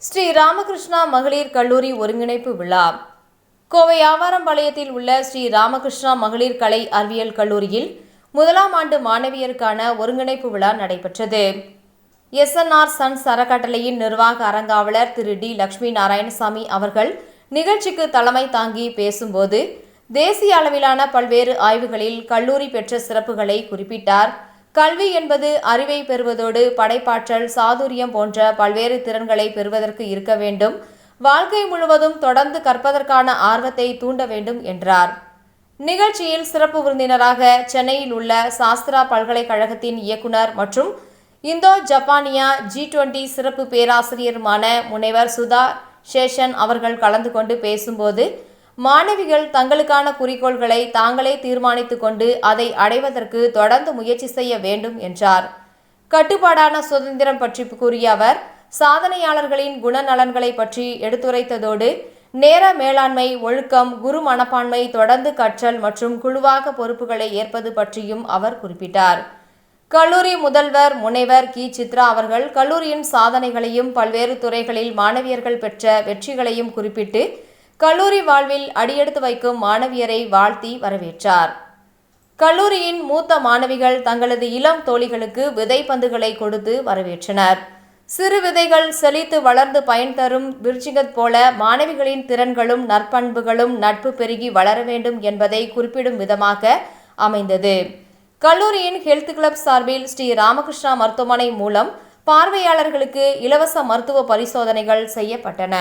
ஸ்ரீ ராமகிருஷ்ணா மகளிர் கல்லூரி ஒருங்கிணைப்பு விழா கோவை ஆவாரம்பாளையத்தில் உள்ள ஸ்ரீ ராமகிருஷ்ணா மகளிர் கலை அறிவியல் கல்லூரியில் முதலாம் ஆண்டு மாணவியருக்கான ஒருங்கிணைப்பு விழா நடைபெற்றது. எஸ்என்ஆர் சன்ஸ் அறக்கட்டளையின் நிர்வாக அரங்காவலர் திரு டி. லட்சுமி நாராயணசாமி அவர்கள் நிகழ்ச்சிக்கு தலைமை தாங்கி பேசும்போது, தேசிய அளவிலான பல்வேறு ஆய்வுகளில் கல்லூரி பெற்ற சிறப்புகளை குறிப்பிட்டார். கல்வி என்பது அறிவை பெறுவதோடு படைப்பாற்றல், சாதுரியம் போன்ற பல்வேறு திறன்களை பெறுவதற்கு இருக்க வேண்டும். வாழ்க்கை முழுவதும் தொடர்ந்து கற்பதற்கான ஆர்வத்தை தூண்ட வேண்டும் என்றார். நிகழ்ச்சியில் சிறப்பு விருந்தினராக சென்னையில் உள்ள சாஸ்திரா பல்கலைக்கழகத்தின் இயக்குனர் மற்றும் இந்தோ ஜப்பானியா G20 சிறப்பு பேராசிரியருமான முனைவர் சுதா சேஷன் அவர்கள் கலந்து கொண்டு பேசும்போது, மாணவிகள் தங்களுக்கான குறிக்கோள்களை தாங்களே தீர்மானித்துக் கொண்டு அதை அடைவதற்கு தொடர்ந்து முயற்சி செய்ய வேண்டும் என்றார். கட்டுப்பாடான சுதந்திரம் பற்றி கூறிய அவர், சாதனையாளர்களின் குணநலன்களை பற்றி எடுத்துரைத்ததோடு, நேர மேலாண்மை, ஒழுக்கம், குரு மனப்பான்மை, தொடர்ந்து கற்றல் மற்றும் குழுவாக பொறுப்புகளை ஏற்பது பற்றியும் அவர் குறிப்பிட்டார். கல்லூரி முதல்வர் முனைவர் கி. சித்ரா அவர்கள் கல்லூரியின் சாதனைகளையும் பல்வேறு துறைகளில் மாணவியர்கள் பெற்ற வெற்றிகளையும் குறிப்பிட்டு, கல்லூரி வாழ்வில் அடியெடுத்து வைக்கும் மாணவியரை வாழ்த்தி வரவேற்றார். கல்லூரியின் மூத்த மாணவிகள் தங்களது இளம் தோழிகளுக்கு விதைப்பந்துகளை கொடுத்து வரவேற்றனர். சிறு விதைகள் செழித்து வளர்ந்து பயன் தரும் விருட்சிகம் போல மாணவிகளின் திறன்களும் நற்பண்புகளும் நட்பு பெருகி வளர வேண்டும் என்பதை குறிப்பிடும் விதமாக அமைந்தது. கல்லூரியின் ஹெல்த் கிளப் சார்பில் ஸ்ரீ ராமகிருஷ்ணா மருத்துவமனை மூலம் பார்வையாளர்களுக்கு இலவச மருத்துவ பரிசோதனைகள் செய்யப்பட்டன.